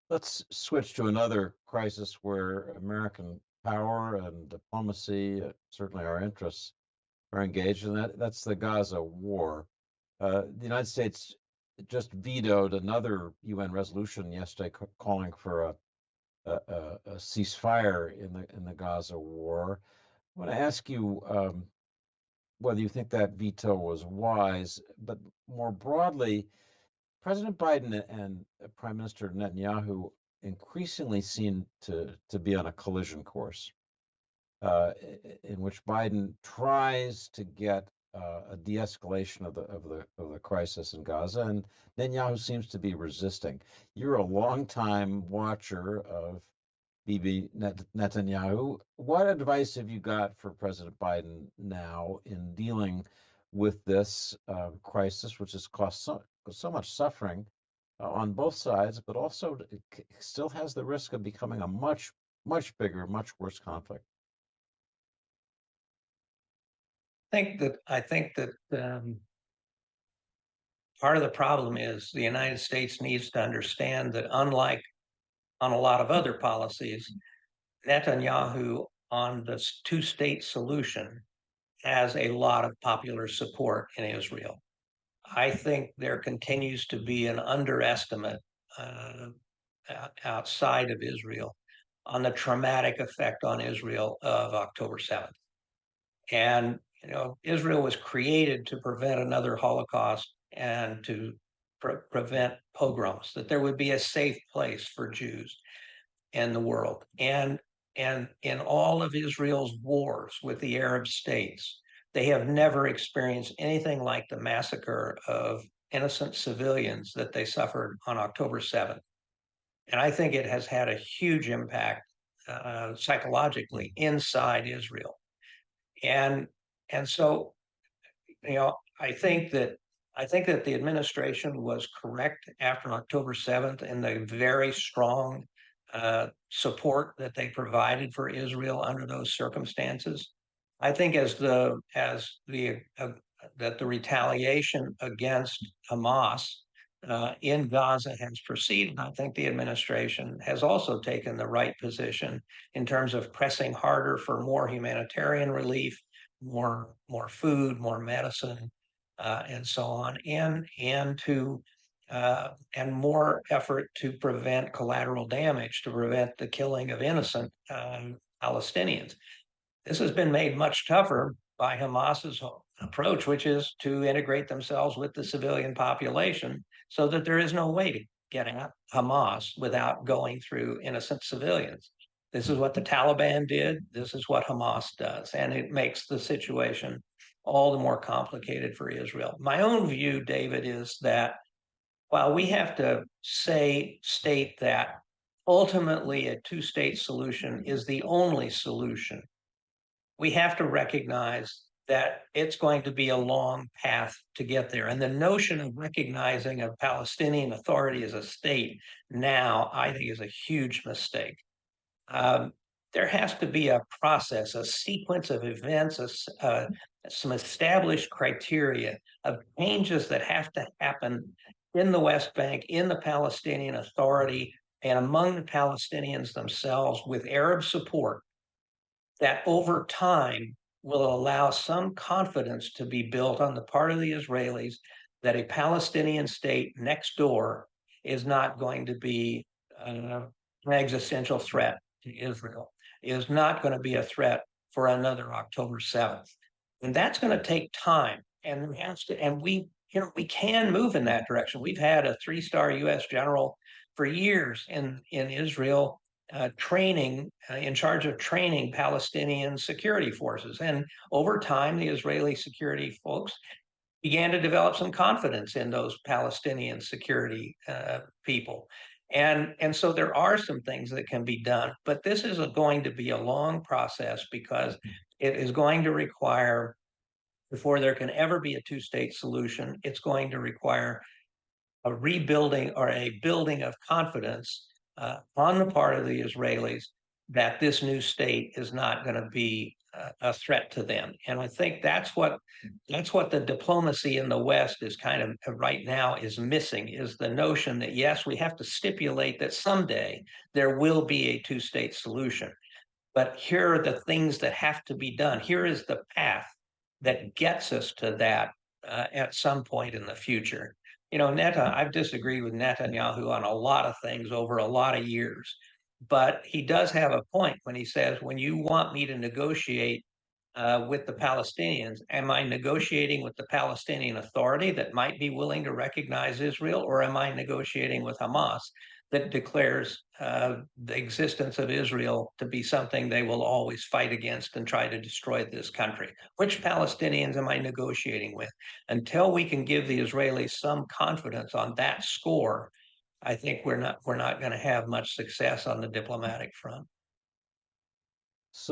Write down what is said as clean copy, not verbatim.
Let's switch to another crisis where American power and diplomacy, certainly our interests, are engaged in. That's the Gaza war. The United States just vetoed another UN resolution yesterday calling for a ceasefire in the Gaza war. I want to ask you whether you think that veto was wise, but more broadly, President Biden and Prime Minister Netanyahu increasingly seem to be on a collision course, in which Biden tries to get a de-escalation of the crisis in Gaza, and Netanyahu seems to be resisting. You're a longtime watcher of Bibi Netanyahu. What advice have you got for President Biden now in dealing with this crisis, which has caused so much suffering on both sides, but also it still has the risk of becoming a much bigger, much worse conflict? I think that part of the problem is the United States needs to understand that, unlike on a lot of other policies, Netanyahu on the two-state solution has a lot of popular support in Israel. I think there continues to be an underestimate uh, outside of Israel on the traumatic effect on Israel of October 7th. And Israel was created to prevent another Holocaust and to prevent pogroms, that there would be a safe place for Jews in the world. And in all of Israel's wars with the Arab states, they have never experienced anything like the massacre of innocent civilians that they suffered on October 7th. And I think it has had a huge impact psychologically inside Israel. And and so I think that the administration was correct after October 7th in the very strong support that they provided for Israel under those circumstances. I think that the retaliation against Hamas in Gaza has proceeded, I think the administration has also taken the right position in terms of pressing harder for more humanitarian relief, more food, more medicine, and so on, and more effort to prevent collateral damage, to prevent the killing of innocent Palestinians. This has been made much tougher by Hamas's approach, which is to integrate themselves with the civilian population so that there is no way to get at Hamas without going through innocent civilians. This is what the Taliban did. This is what Hamas does. And it makes the situation all the more complicated for Israel. My own view, David, is that while we have to state that ultimately a two-state solution is the only solution, we have to recognize that it's going to be a long path to get there. And the notion of recognizing a Palestinian Authority as a state now, I think, is a huge mistake. Um, there has to be a process, a sequence of events, some established criteria of changes that have to happen in the West Bank, in the Palestinian Authority, and among the Palestinians themselves with Arab support, that over time will allow some confidence to be built on the part of the Israelis that a Palestinian state next door is not going to be an existential threat to Israel, is not going to be a threat for another October 7th. And that's going to take time. And we can move in that direction. We've had a 3-star US general for years in Israel training, in charge of training Palestinian security forces. And over time, the Israeli security folks began to develop some confidence in those Palestinian security people. And so there are some things that can be done, but this is going to be a long process because it is going to require, before there can ever be a two-state solution, it's going to require a rebuilding or a building of confidence on the part of the Israelis that this new state is not going to be a threat to them. And I think that's what the diplomacy in the West is kind of right now is missing, is the notion that yes, we have to stipulate that someday there will be a two-state solution. But here are the things that have to be done. Here is the path that gets us to that at some point in the future. I've disagreed with Netanyahu on a lot of things over a lot of years, but he does have a point when he says, when you want me to negotiate with the Palestinians, am I negotiating with the Palestinian Authority that might be willing to recognize Israel, or am I negotiating with Hamas that declares the existence of Israel to be something they will always fight against and try to destroy this country? Which Palestinians am I negotiating with? Until we can give the Israelis some confidence on that score, I think we're not going to have much success on the diplomatic front.